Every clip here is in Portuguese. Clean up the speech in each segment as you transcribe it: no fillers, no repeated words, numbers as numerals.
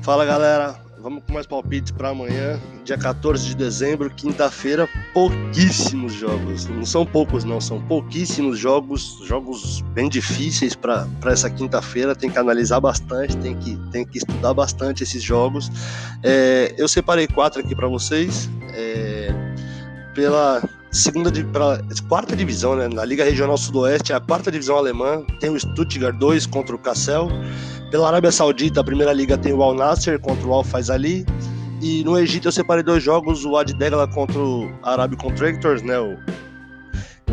Fala galera, vamos com mais palpites para amanhã, dia 14 de dezembro, quinta-feira, pouquíssimos jogos. Não são poucos não, são pouquíssimos jogos bem difíceis para essa quinta-feira, tem que analisar bastante, tem que estudar bastante esses jogos. Eu separei 4 aqui para vocês, pela quarta divisão, né? Na Liga Regional Sudoeste, a quarta divisão alemã, tem o Stuttgart 2 contra o Kassel. Pela Arábia Saudita, a primeira liga tem o Al Nassr contra o Al Faisali. E no Egito eu separei 2 jogos, o Wadi Degla contra o Arabi Contractors, né, o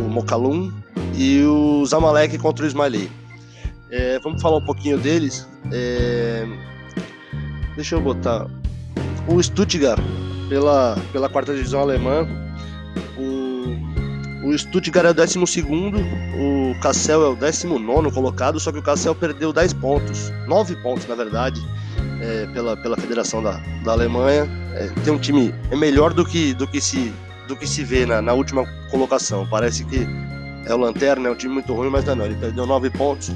Mokalum, e o Zamalek contra o Ismaili. Vamos falar um pouquinho deles. Deixa eu botar o Stuttgart pela quarta divisão alemã. O Stuttgart é o 12º, o Kassel é o 19º colocado, só que o Kassel perdeu 10 pontos, 9 pontos na verdade, pela Federação da Alemanha. Tem um time melhor do que se vê na última colocação. Parece que é o Lanterna, é um time muito ruim, mas não, ele perdeu 9 pontos.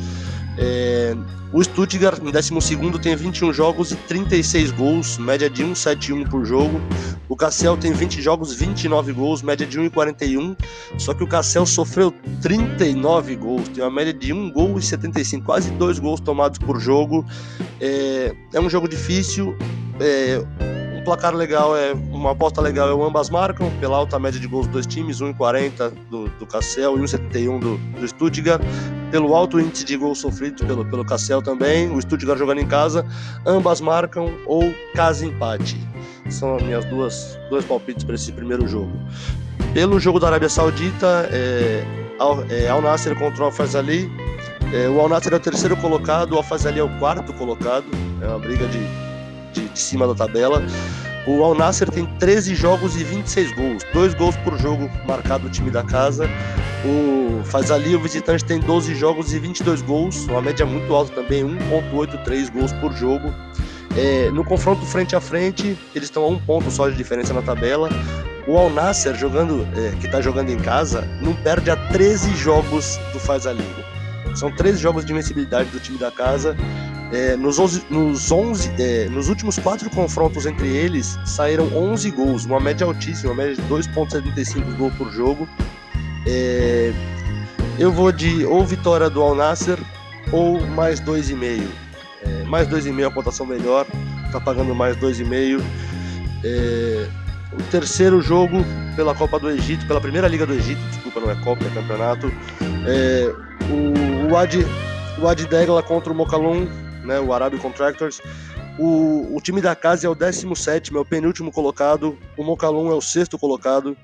O Stuttgart, em 12º, tem 21 jogos e 36 gols, média de 1,71 por jogo. O Kassel tem 20 jogos, 29 gols, média de 1,41. Só que o Kassel sofreu 39 gols, tem uma média de 1 gol e 75, quase 2 gols tomados por jogo. É um jogo difícil. Um placar legal, uma aposta legal é o ambas marcam, pela alta média de gols dos dois times, 1,40 do Kassel e 1,71 do Stuttgart. Pelo alto índice de gols sofridos pelo Kassel também, o Stuttgart jogando em casa, ambas marcam ou casa empate. São as minhas dois palpites para esse primeiro jogo. Pelo jogo da Arábia Saudita, Al Nassr contra o Al Faisali. O Al Nassr é o 3º colocado, o Al Faisali é o 4º colocado, é uma briga de cima da tabela. O Al Nassr tem 13 jogos e 26 gols, 2 gols por jogo marcado o time da casa. O Faisali, o visitante, tem 12 jogos e 22 gols, uma média muito alta também, 1,83 gols por jogo. No confronto frente a frente, eles estão a 1 ponto só de diferença na tabela. O Al Nassr, que está jogando em casa, não perde a 13 jogos do Faisali. São 13 jogos de invencibilidade do time da casa. Nos últimos 4 confrontos entre eles, saíram 11 gols, uma média altíssima, uma média de 2,75 gols por jogo. Eu vou de ou vitória do Al Nassr ou mais 2,5. Mais 2,5 a pontuação melhor, tá pagando mais 2,5. O terceiro jogo pela Copa do Egito, pela primeira Liga do Egito, desculpa, não é Copa, é campeonato. O Wadi Degla contra o Mokalum, né, o Arabi Contractors. O time da casa é o 17º, é o penúltimo colocado. O Mokalum é o 6º colocado.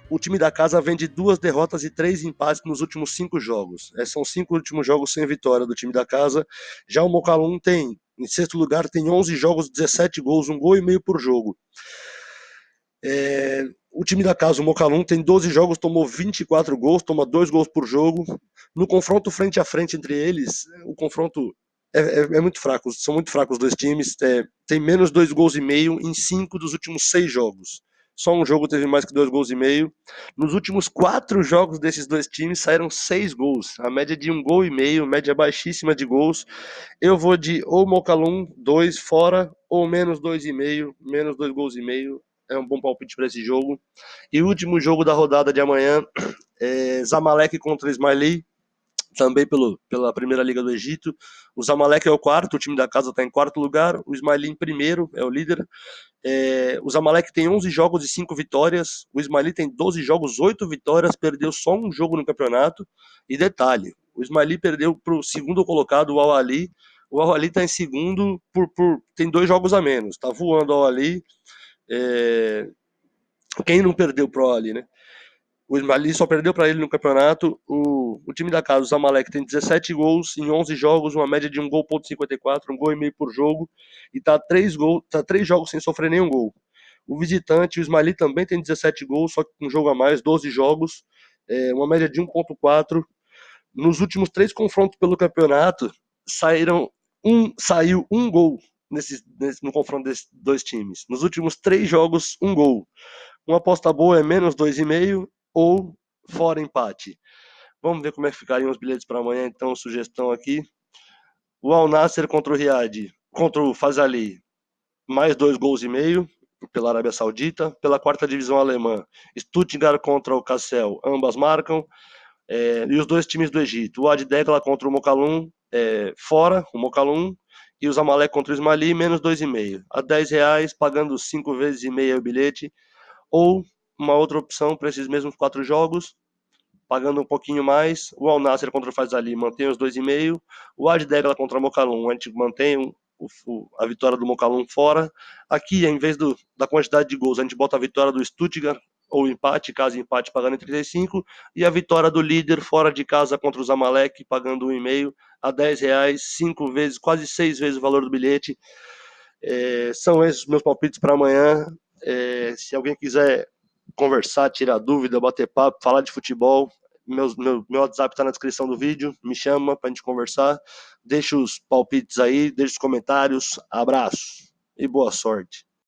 O time da casa vem de 2 derrotas e 3 empates nos últimos 5 jogos. São 5 últimos jogos sem vitória do time da casa. Já o Mokalum tem, em 6º lugar, tem 11 jogos, 17 gols, 1 gol e meio por jogo. O time da casa, o Mokalum, tem 12 jogos, tomou 24 gols, toma 2 gols por jogo. No confronto frente a frente entre eles, o confronto é muito fraco, são muito fracos os dois times. Tem menos 2 gols e meio em 5 dos últimos 6 jogos. Só um jogo teve mais que 2 gols e meio. Nos últimos 4 jogos desses dois times saíram 6 gols, a média de 1 gol e meio, média baixíssima de gols. Eu vou de ou Mokalum 2 fora, ou menos 2,5, menos 2 gols e meio. É um bom palpite para esse jogo. E o último jogo da rodada de amanhã é Zamalek contra Ismaili, também pela primeira liga do Egito. O Zamalek é o 4º, o time da casa está em 4º lugar, o Ismaili em 1º, é o líder. O Zamalek tem 11 jogos e 5 vitórias, o Ismaili tem 12 jogos, 8 vitórias, perdeu só um jogo no campeonato. E detalhe, o Ismaili perdeu para o 2º colocado, o Al Ahly. O Al Ahly está em 2º, tem 2 jogos a menos, está voando o Al Ahly. Quem não perdeu pro Al Ahly, né? O Ismaili só perdeu para ele no campeonato. O time da casa, o Zamalek, tem 17 gols em 11 jogos, uma média de 1 gol,54, 1 gol e meio por jogo, e tá 3 jogos sem sofrer nenhum gol. O visitante, o Ismaili, também tem 17 gols, só que com um jogo a mais, 12 jogos, uma média de 1,4. Nos últimos 3 confrontos pelo campeonato, saiu um gol no confronto desses dois times. Nos últimos 3 jogos, 1 gol. Uma aposta boa é menos 2,5 ou fora empate. Vamos ver como é que ficariam os bilhetes para amanhã, então, sugestão aqui. O Al Nassr contra o Riad, contra o Faisali. mais 2,5 gols pela Arábia Saudita. Pela quarta divisão alemã, Stuttgart contra o Kassel, ambas marcam. E os dois times do Egito, o Wadi Degla contra o Mokalum, fora, o Mokalum, e o Zamalek contra o Ismaili, menos 2,5. A R$10, pagando 5 vezes e meia o bilhete. Ou uma outra opção para esses mesmos 4 jogos, pagando um pouquinho mais, o Al Nassr contra o Fazali mantém os 2,5. O Wadi Degla contra o Mokalum, a gente mantém a vitória do Mokalum fora. Aqui, em vez da quantidade de gols, a gente bota a vitória do Stuttgart, ou empate, caso empate, pagando em 35, e a vitória do líder fora de casa contra o Zamalek, pagando 1,5 a R$10, 5 vezes, quase 6 vezes o valor do bilhete. São esses os meus palpites para amanhã. Se alguém quiser conversar, tirar dúvida, bater papo, falar de futebol, meu WhatsApp está na descrição do vídeo, me chama para a gente conversar, deixa os palpites aí, deixa os comentários, abraço e boa sorte.